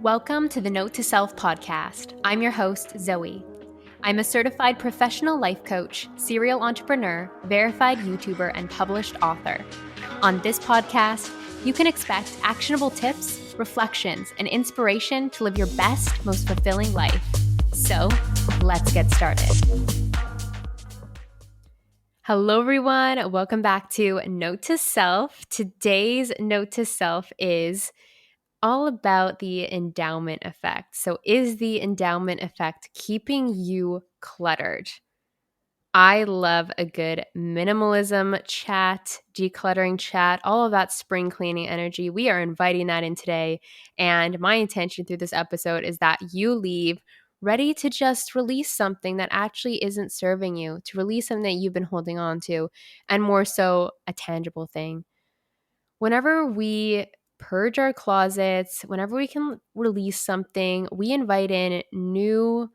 Welcome to the Note to Self podcast. I'm your host, Zoe. I'm a certified professional life coach, serial entrepreneur, verified YouTuber, and published author. On this podcast, you can expect actionable tips, reflections, and inspiration to live your best, most fulfilling life. So, let's get started. Hello, everyone. Welcome back to Note to Self. Today's Note to Self is all about the endowment effect. So, is the endowment effect keeping you cluttered? I love a good minimalism chat, decluttering chat, all of that spring cleaning energy. We are inviting that in today. And my intention through this episode is that you leave ready to just release something that actually isn't serving you, to release something that you've been holding on to, and more so, a tangible thing. Whenever we purge our closets, whenever we can release something, we invite in new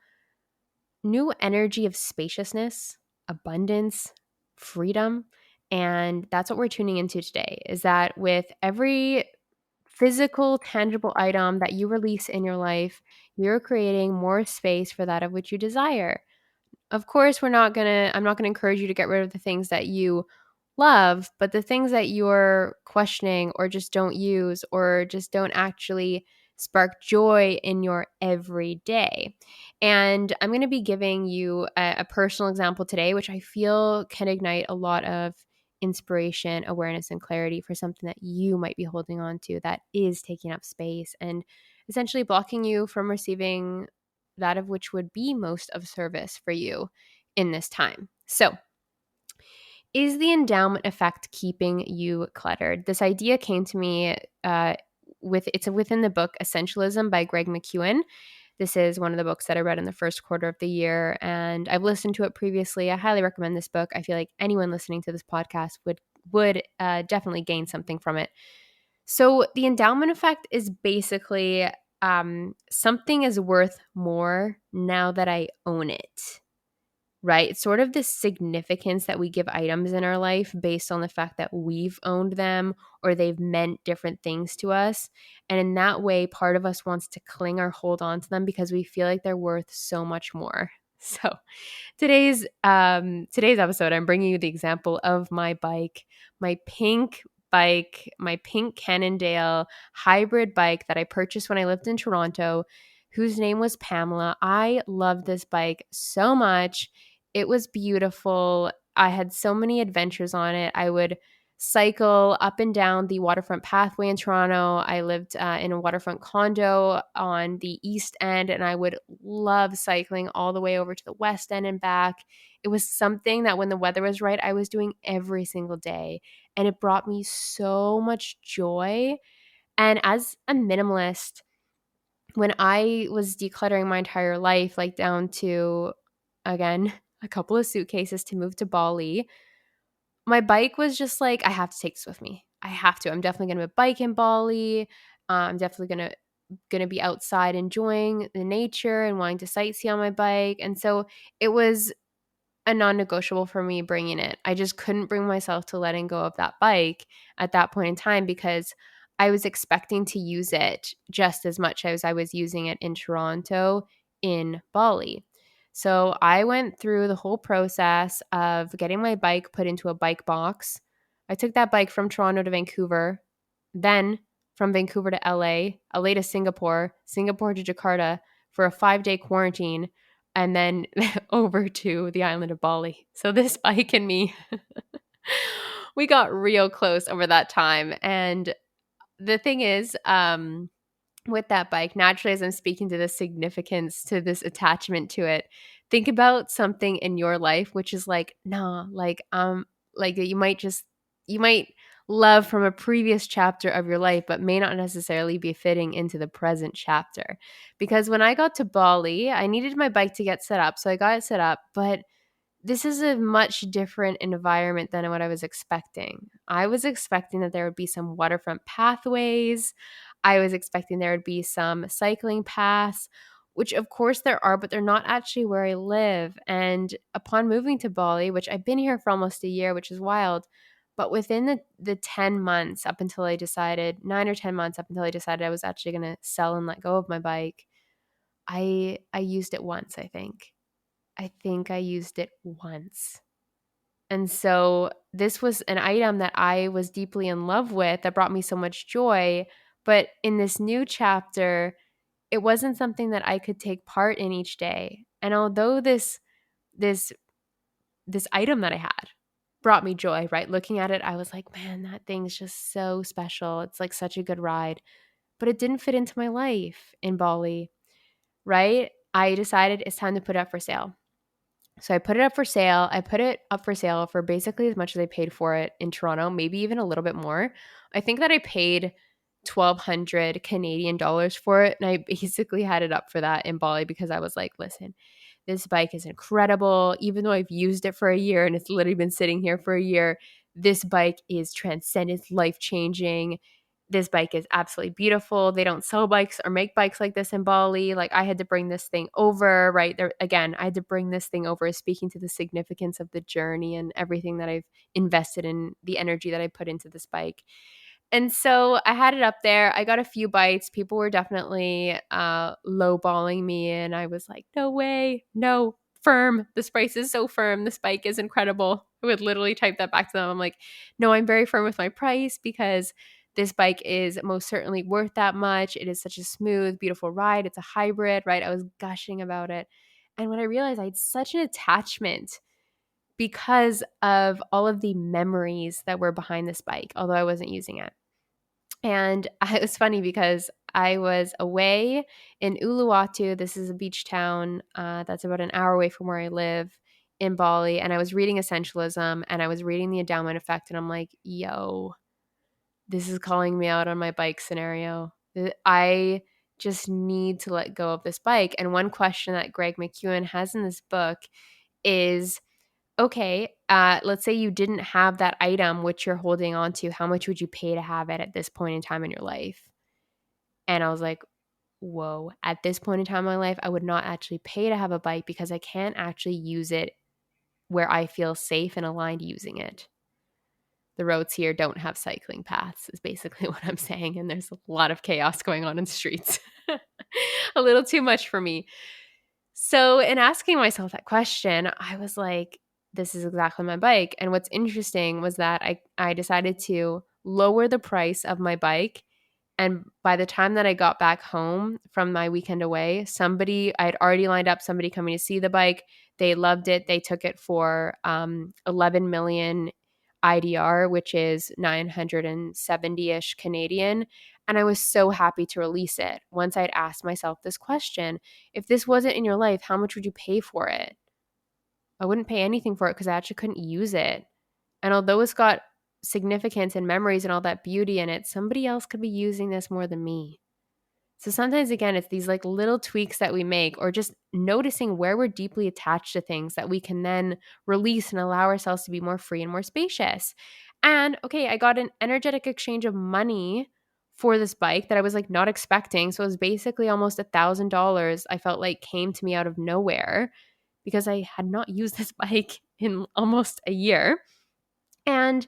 energy of spaciousness, abundance, freedom, and that's what we're tuning into today. Is that with every physical tangible item that you release in your life, you're creating more space for that of which you desire. Of course, I'm not going to encourage you to get rid of the things that you love, but the things that you're questioning or just don't use or just don't actually spark joy in your everyday. And I'm going to be giving you a personal example today, which I feel can ignite a lot of inspiration, awareness, and clarity for something that you might be holding on to that is taking up space and essentially blocking you from receiving that of which would be most of service for you in this time. So, is the endowment effect keeping you cluttered? This idea came to me within the book Essentialism by Greg McKeown. This is one of the books that I read in the first quarter of the year, and I've listened to it previously. I highly recommend this book. I feel like anyone listening to this podcast would definitely gain something from it. So the endowment effect is basically something is worth more now that I own it, right? It's sort of the significance that we give items in our life based on the fact that we've owned them or they've meant different things to us. And in that way, part of us wants to cling or hold on to them because we feel like they're worth so much more. So today's episode, I'm bringing you the example of my bike, my pink bike, my pink Cannondale hybrid bike that I purchased when I lived in Toronto, whose name was Pamela. I love this bike so much. It was beautiful. I had so many adventures on it. I would cycle up and down the waterfront pathway in Toronto. I lived in a waterfront condo on the east end, and I would love cycling all the way over to the west end and back. It was something that when the weather was right, I was doing every single day, and it brought me so much joy. And as a minimalist, when I was decluttering my entire life, like down to, again, a couple of suitcases to move to Bali, my bike was just like, I have to take this with me. I have to. I'm definitely going to bike in Bali. I'm definitely going to be outside enjoying the nature and wanting to sightsee on my bike. And so it was a non-negotiable for me bringing it. I just couldn't bring myself to letting go of that bike at that point in time because I was expecting to use it just as much as I was using it in Toronto in Bali. So I went through the whole process of getting my bike put into a bike box. I took that bike from Toronto to Vancouver, then from Vancouver to LA to Singapore, Singapore to Jakarta for a 5-day quarantine, and then over to the island of Bali. So this bike and me, we got real close over that time. And the thing is, with that bike, naturally, as I'm speaking to the significance, to this attachment to it, think about something in your life which is like, nah, like you might love from a previous chapter of your life, but may not necessarily be fitting into the present chapter. Because when I got to Bali, I needed my bike to get set up. So I got it set up, but this is a much different environment than what I was expecting. I was expecting that there would be some waterfront pathways. I was expecting there would be some cycling paths, which of course there are, but they're not actually where I live. And upon moving to Bali, which I've been here for almost a year, which is wild, But within the 10 months up until I decided, 9 or 10 months up until I decided I was actually going to sell and let go of my bike, I used it once, I think. I think I used it once. And so this was an item that I was deeply in love with that brought me so much joy. But in this new chapter, it wasn't something that I could take part in each day. And although this this item that I had brought me joy, right? Looking at it, I was like, man, that thing's just so special. It's like such a good ride. But it didn't fit into my life in Bali, right? I decided it's time to put it up for sale. So I put it up for sale. I put it up for sale for basically as much as I paid for it in Toronto, maybe even a little bit more. I think that I paid 1,200 Canadian dollars for it. And I basically had it up for that in Bali because I was like, listen, this bike is incredible. Even though I've used it for a year and it's literally been sitting here for a year, this bike is transcendent, life changing. This bike is absolutely beautiful. They don't sell bikes or make bikes like this in Bali. Like I had to bring this thing over, right? There again, I had to bring this thing over, speaking to the significance of the journey and everything that I've invested in, the energy that I put into this bike. And so I had it up there. I got a few bites. People were definitely lowballing me. And I was like, no way, no, firm. This price is so firm. This bike is incredible. I would literally type that back to them. I'm like, no, I'm very firm with my price because this bike is most certainly worth that much. It is such a smooth, beautiful ride. It's a hybrid, right? I was gushing about it. And when I realized I had such an attachment because of all of the memories that were behind this bike, although I wasn't using it. And it was funny because I was away in Uluwatu. This is a beach town that's about an hour away from where I live in Bali. And I was reading Essentialism and I was reading the endowment effect. And I'm like, yo, this is calling me out on my bike scenario. I just need to let go of this bike. And one question that Greg McEwen has in this book is, okay, let's say you didn't have that item which you're holding on to. How much would you pay to have it at this point in time in your life? And I was like, whoa, at this point in time in my life, I would not actually pay to have a bike because I can't actually use it where I feel safe and aligned using it. The roads here don't have cycling paths, is basically what I'm saying. And there's a lot of chaos going on in the streets. A little too much for me. So in asking myself that question, I was like, this is exactly my bike. And what's interesting was that I decided to lower the price of my bike. And by the time that I got back home from my weekend away, I had already lined up somebody coming to see the bike. They loved it. They took it for 11 million IDR, which is 970-ish Canadian. And I was so happy to release it. Once I'd asked myself this question, if this wasn't in your life, how much would you pay for it? I wouldn't pay anything for it because I actually couldn't use it. And although it's got significance and memories and all that beauty in it, somebody else could be using this more than me. So sometimes, again, it's these like little tweaks that we make or just noticing where we're deeply attached to things that we can then release and allow ourselves to be more free and more spacious. And okay, I got an energetic exchange of money for this bike that I was like not expecting. So it was basically almost $1,000. I felt like came to me out of nowhere because I had not used this bike in almost a year. And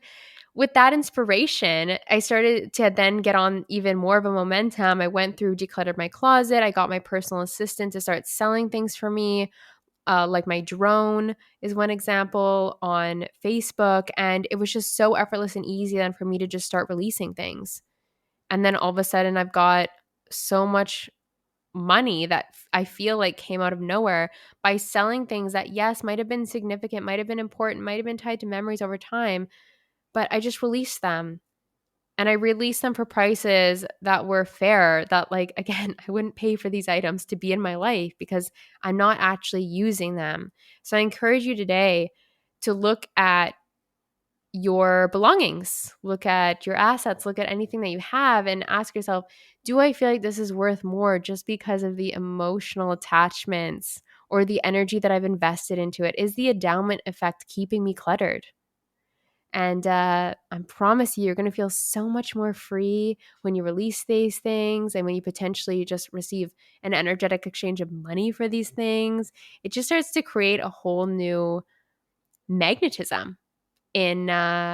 with that inspiration, I started to then get on even more of a momentum. I went through, decluttered my closet. I got my personal assistant to start selling things for me. Like my drone is one example on Facebook. And it was just so effortless and easy then for me to just start releasing things. And then all of a sudden, I've got so much money that I feel like came out of nowhere by selling things that, yes, might have been significant, might have been important, might have been tied to memories over time, but I just released them. And I released them for prices that were fair, that like, again, I wouldn't pay for these items to be in my life because I'm not actually using them. So I encourage you today to look at your belongings, look at your assets, look at anything that you have and ask yourself, do I feel like this is worth more just because of the emotional attachments or the energy that I've invested into it? Is the endowment effect keeping me cluttered? And I promise you, you're going to feel so much more free when you release these things and when you potentially just receive an energetic exchange of money for these things. It just starts to create a whole new magnetism in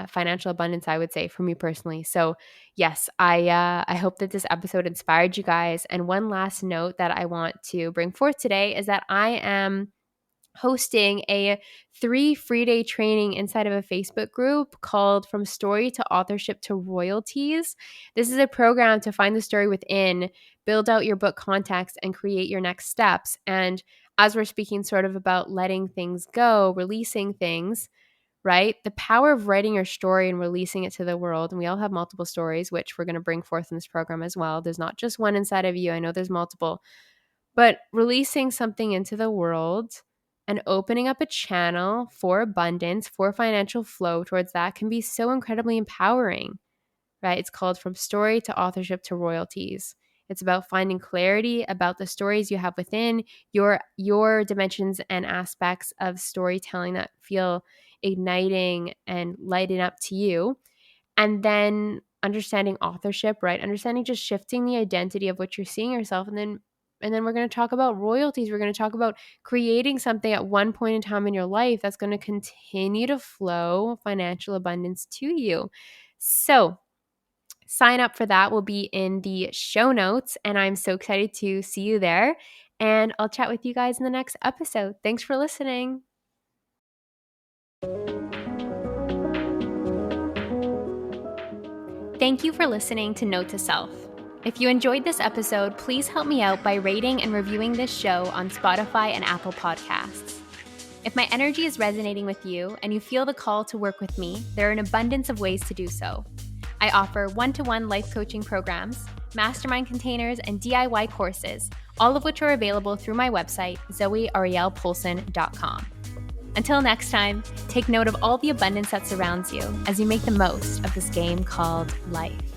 financial abundance, I would say, for me personally. So yes, I hope that this episode inspired you guys. And one last note that I want to bring forth today is that I am hosting a 3 free day training inside of a Facebook group called From Story to Authorship to Royalties. This is a program to find the story within, build out your book context, and create your next steps. And as we're speaking sort of about letting things go, releasing things, right? The power of writing your story and releasing it to the world. And we all have multiple stories, which we're going to bring forth in this program as well. There's not just one inside of you. I know there's multiple, but releasing something into the world and opening up a channel for abundance, for financial flow towards that can be so incredibly empowering, right? It's called From Story to Authorship to Royalties. It's about finding clarity about the stories you have within your dimensions and aspects of storytelling that feel igniting and lighting up to you. And then understanding authorship, right? Understanding just shifting the identity of what you're seeing yourself. And then we're going to talk about royalties. We're going to talk about creating something at one point in time in your life that's going to continue to flow financial abundance to you. So sign up for that will be in the show notes. And I'm so excited to see you there. And I'll chat with you guys in the next episode. Thanks for listening. Thank you for listening to Note to Self. If you enjoyed this episode, please help me out by rating and reviewing this show on Spotify and Apple Podcasts. If my energy is resonating with you and you feel the call to work with me, there are an abundance of ways to do so. I offer one-to-one life coaching programs, mastermind containers, and DIY courses, all of which are available through my website, zoearielpoulsen.com. Until next time, take note of all the abundance that surrounds you as you make the most of this game called life.